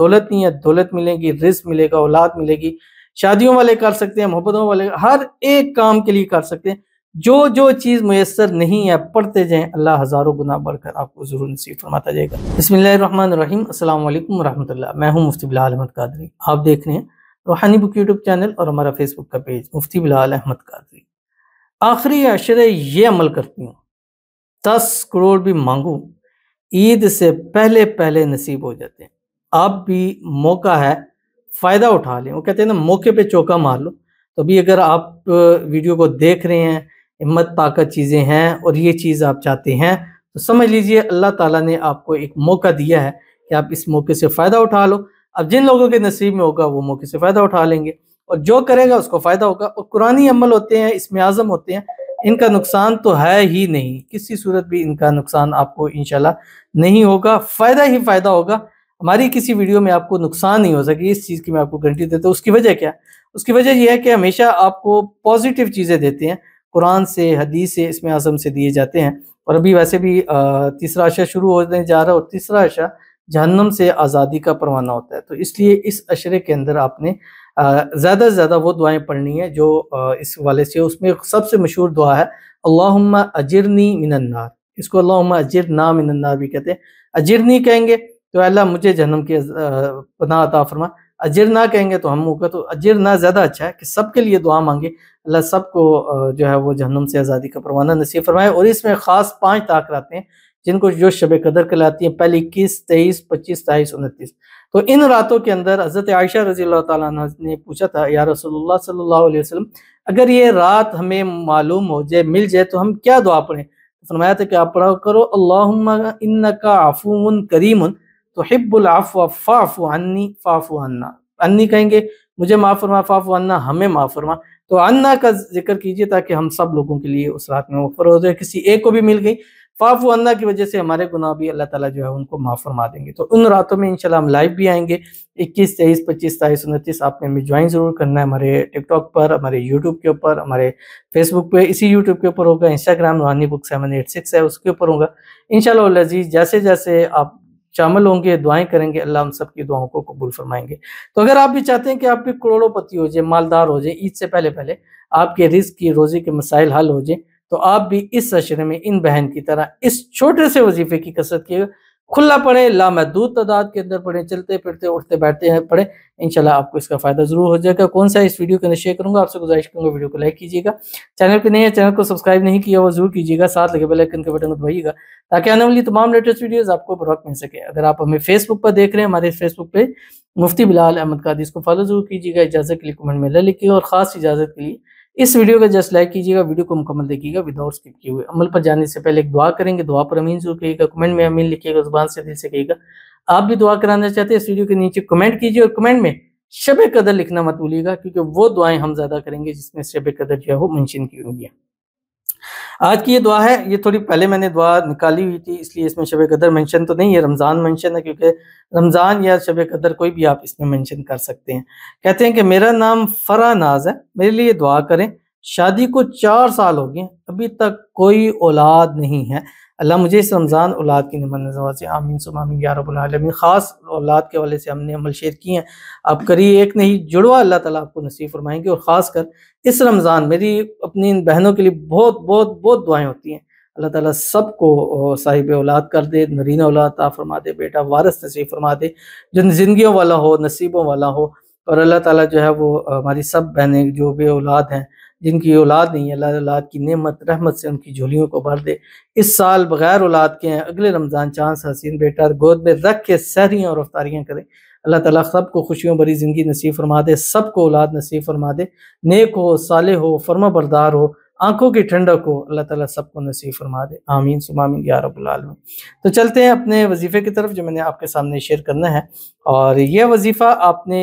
दौलत नहीं है, दौलत मिलेगी, रिज़्क मिलेगा, औलाद मिलेगी। शादियों वाले कर सकते हैं, मोहब्बतों वाले हर एक काम के लिए कर सकते हैं। जो जो चीज़ मुयस्सर नहीं है, पढ़ते जाएँ, अल्लाह हज़ारों गुना बढ़कर आपको ज़रूर नसीब फरमाता जाएगा। बिस्मिल्लाहिर्रहमानिर्रहीम, अस्सलाम वालेकुम वरहमतुल्लाह। मैं हूँ मुफ्ती बिलाल अहमद कादरी। आप देख रहे हैं रूहानी बुक यूट्यूब चैनल और हमारा फेसबुक का पेज मुफ्ती बिलाल अहमद कादरी। आखिरी अशरे ये अमल करती हूँ, 10 करोड़ भी मांगूँ, ईद से पहले पहले नसीब हो जाते हैं। आप भी मौका है, फ़ायदा उठा लें। वो कहते हैं ना, मौके पे चौका मार लो। तो अभी अगर आप वीडियो को देख रहे हैं, हिम्मत ताकत चीज़ें हैं और ये चीज़ आप चाहते हैं, तो समझ लीजिए अल्लाह ताला ने आपको एक मौका दिया है कि आप इस मौके से फ़ायदा उठा लो। अब जिन लोगों के नसीब में होगा वो मौके से फ़ायदा उठा लेंगे और जो करेगा उसको फ़ायदा होगा। और कुरानी अमल होते हैं, इसमें आज़म होते हैं, इनका नुकसान तो है ही नहीं, किसी सूरत भी इनका नुकसान आपको इंशाल्लाह नहीं होगा, फ़ायदा ही फ़ायदा होगा। हमारी किसी वीडियो में आपको नुकसान नहीं हो सके, इस चीज़ की मैं आपको गारंटी देता हूँ। उसकी वजह क्या है? उसकी वजह ये है कि हमेशा आपको पॉजिटिव चीज़ें देते हैं, कुरान से, हदीस से, इसमें आज़म से दिए जाते हैं। और अभी वैसे भी तीसरा अशरा शुरू होने जा रहा है और तीसरा अशरा जहन्नम से आज़ादी का परवाना होता है। तो इसलिए इस अशरे के अंदर आपने ज़्यादा से ज़्यादा वो दुआएँ पढ़नी है जो इस वाले से, उसमें सबसे मशहूर दुआ है अल्लाहुम्मा अजिरनी मिनन नार। इसको अल्लाहुम्मा अजिरना मिनन नार भी कहते हैं। अजिरनी कहेंगे तो अल्लाह मुझे जहन्नम की पनाह अता फरमा। अजिरना कहेंगे तो हम होगा, तो अजिरना ज़्यादा अच्छा है कि सबके लिए दुआ मांगे, अल्लाह सबको जो है वो जहन्नम से आज़ादी का परवाना नसीब फरमाए। और इसमें ख़ास 5 ताक आते हैं जिनको जो शब कदर कहलाती है, पहले 21, 23, 25, 27, 29। तो इन रातों के अंदर हज़रत आयशा रज़ी अल्लाह ताला अन्हा ने पूछा था, या रसूलुल्लाह सल्लल्लाहु अलैहि वसल्लम, अगर ये रात हमें मालूम हो जाए, मिल जाए, तो हम क्या दुआ पढ़ें? तो फरमाया था कि आप पढ़ा करो अल्लाहुम्मा इन्नका अफ़ुव्वुन करीमुन तुहिब्बुल अफ़्व फ़अफ़ु अन्नी फ़अफ़ु अन्ना। अन्नी कहेंगे मुझे माफ़ फरमा, फ़अफ़ु अन्ना हमें माफ़ फरमा। तो अन्ना का ज़िक्र कीजिए ताकि हम सब लोगों के लिए उस रात में मग़फ़िरत हो जाए। किसी एक को भी मिल गई, फ़अफ़ु अन्ना की वजह से हमारे गुनाह भी अल्लाह ताला जो है उनको माफ़ फरमा देंगे। तो उन रातों में इंशाल्लाह हम लाइव भी आएँगे, 21, 23, 25, 27, 29। आपने हमें ज्वाइन ज़रूर करना है हमारे टिकटॉक पर, हमारे यूट्यूब के ऊपर, हमारे फेसबुक पे, इसी यूट्यूब के ऊपर होगा, इंस्टाग्राम रूहानी बुक 786 है उसके ऊपर होगा। इंशाअल्लाह वल अज़ीज़ जैसे-जैसे आप शामिल होंगे, दुआएँ करेंगे, अल्लाह हम सब की दुआओं को कबूल फरमाएँगे। तो अगर आप भी चाहते हैं कि आप भी करोड़पति हो जाएँ, मालदार हो जाएँ, ईद से पहले-पहले आपके रिज़्क की, रोज़ी के मसाइल हल हो जाएँ, तो आप भी इस अशरे में इन बहन की तरह इस छोटे से वजीफे की कसरत कीजिएगा। खुला पढ़ें, लामहदूद तादाद के अंदर पढ़ें, चलते-फिरते, उठते-बैठते हैं पढ़ें, इंशाल्लाह आपको इसका फ़ायदा ज़रूर हो जाएगा। कौन-सा इस वीडियो के अंदर शेयर करूँगा, आपसे गुज़ारिश करूँगा वीडियो को लाइक कीजिएगा। चैनल पे नए हैं, चैनल को सब्सक्राइब नहीं किया हुआ ज़रूर कीजिएगा, साथ लगे बेल आइकन के बटन को दबाइएगा ताकि आने वाली तमाम लेटेस्ट वीडियोज़ आपको बर वक़्त मिल सके। अगर आप हमें फेसबुक पर देख रहे हैं, हमारे फेसबुक पेज मुफ्ती बिलाल अहमद कादरी, इसको फॉलो ज़रूर कीजिएगा। इजाज़त के लिए कमेंट में ला लिखिएगा और ख़ास इजाज़त के लिए इस वीडियो को जस्ट लाइक कीजिएगा, वीडियो को मुकम्मल देखिएगा विदाउट स्किप किए हुए। अमल पर जाने से पहले एक दुआ करेंगे, दुआ पर आमीन ज़रूर कहिएगा, कमेंट में आमीन लिखिएगा, ज़ुबान से दिल से कहिएगा। आप भी दुआ कराना चाहते हैं, इस वीडियो के नीचे कमेंट कीजिए और कमेंट में शब कदर लिखना मत भूलिएगा, क्योंकि वो दुआएँ हम ज़्यादा करेंगे जिसमें शब कदर जो है वो मेंशन की हुई है। आज की ये दुआ है, ये थोड़ी पहले मैंने दुआ निकाली हुई थी, इसलिए इसमें शब कदर मेंशन तो नहीं है, रमज़ान मेंशन है, क्योंकि रमज़ान या शब कदर कोई भी आप इसमें मेंशन कर सकते हैं। कहते हैं कि मेरा नाम फ़रा नाज़ है, मेरे लिए दुआ करें। शादी को 4 साल हो गए, अभी तक कोई औलाद नहीं है। अल्लाह मुझे इस रमज़ान औलाद की नेमत नवाज़े, आमीन सुम्मा आमीन या रब्बुल आलमीन। ख़ास औलाद के हवाले से हमने अमल शेयर किए हैं, आप करिए, एक नहीं जुड़वा अल्लाह ताला आपको नसीब फरमाएँगे। और ख़ासकर इस रमज़ान मेरी अपनी इन बहनों के लिए बहुत बहुत बहुत दुआएँ होती हैं। अल्लाह ताला सबको साहिब औलाद कर दे, नरीना औलाद अता फरमा दे, बेटा वारिस नसीब फरमा दे, जो ज़िंदगियों वाला हो, नसीबों वाला हो। और अल्लाह ताला जो है वो हमारी सब बहनें जो बे औलाद हैं, जिनकी औलाद नहीं है, अल्लाह औलाद की नेमत रहमत से उनकी झोलियों को भर दे। इस साल बगैर औलाद के हैं, अगले रमज़ान चाँद सा हसीन बेटा गोद में रख के सहरियाँ और अफ्तारियाँ करें। अल्लाह ताला सबको खुशियों भरी ज़िंदगी नसीब फरमा दे, सबको औलाद नसीब फरमा दे, नेक हो, साले हो, फर्माबरदार हो, आँखों की ठंडक हो, अल्लाह ताला सबको नसीब फरमा दे, आमीन सुम्मा आमीन या रब्बुल आलमीन। तो चलते हैं अपने वजीफ़े की तरफ जो मैंने आपके सामने शेयर करना है। और यह वजीफ़ा आपने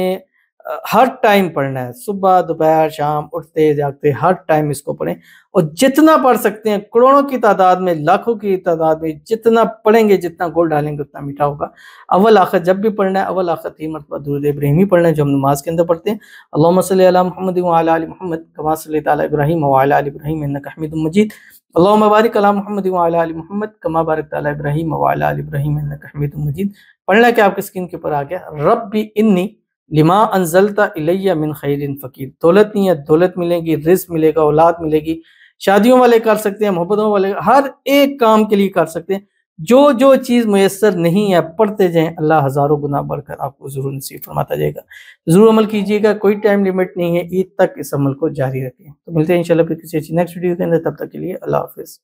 हर टाइम पढ़ना है, सुबह, दोपहर, शाम, उठते जागते हर टाइम इसको पढ़ें। और जितना पढ़ सकते हैं, करोड़ों की तादाद में, लाखों की तादाद में, जितना पढ़ेंगे, जितना गोल डालेंगे उतना मीठा होगा। अव्वल आखिर जब भी पढ़ना है, अव्वल आखिर 3 मरतबा दुरूद इब्राहिमी पढ़ना है, जो हम नमाज के अंदर पढ़ते हैं। अल्लाहुम्मा सल्लि अला मुहम्मद व अला आलि मुहम्मद कमा सल्लैता अला इब्राहीम व अला आलि इब्राहीम इन्नका हमीदुम मजीद। अल्लाहुम्मा बारिक अला मुहम्मद व अला आलि मुहम्मद कमा बारकता अला इब्राहीम व अला आलि इब्राहीम इन्नका हमीदुम मजीद। पढ़ना क्या आपकी स्क्रीन के ऊपर आ गया, रब्बी इन्नी लिमा अंजलता इलैया मिन खैरिन फ़कीर। दौलत नहीं है, दौलत मिलेगी, रिज़्क़ मिलेगा, औलाद मिलेगी। शादियों वाले कर सकते हैं, मोहब्बतों वाले हर एक काम के लिए कर सकते हैं। जो जो चीज़ मुयस्सर नहीं है पढ़ते जाएं, अल्लाह हज़ारों गुना बढ़कर आपको ज़रूर नसीब फरमाता जाएगा। ज़रूर अमल कीजिएगा, कोई टाइम लिमिट नहीं है, ईद तक इस अमल को जारी रखें। तो मिलते हैं इंशाल्लाह फिर किसी अच्छी नेक्स्ट वीडियो के अंदर, तब तक के लिए अल्लाह हाफ़िज़।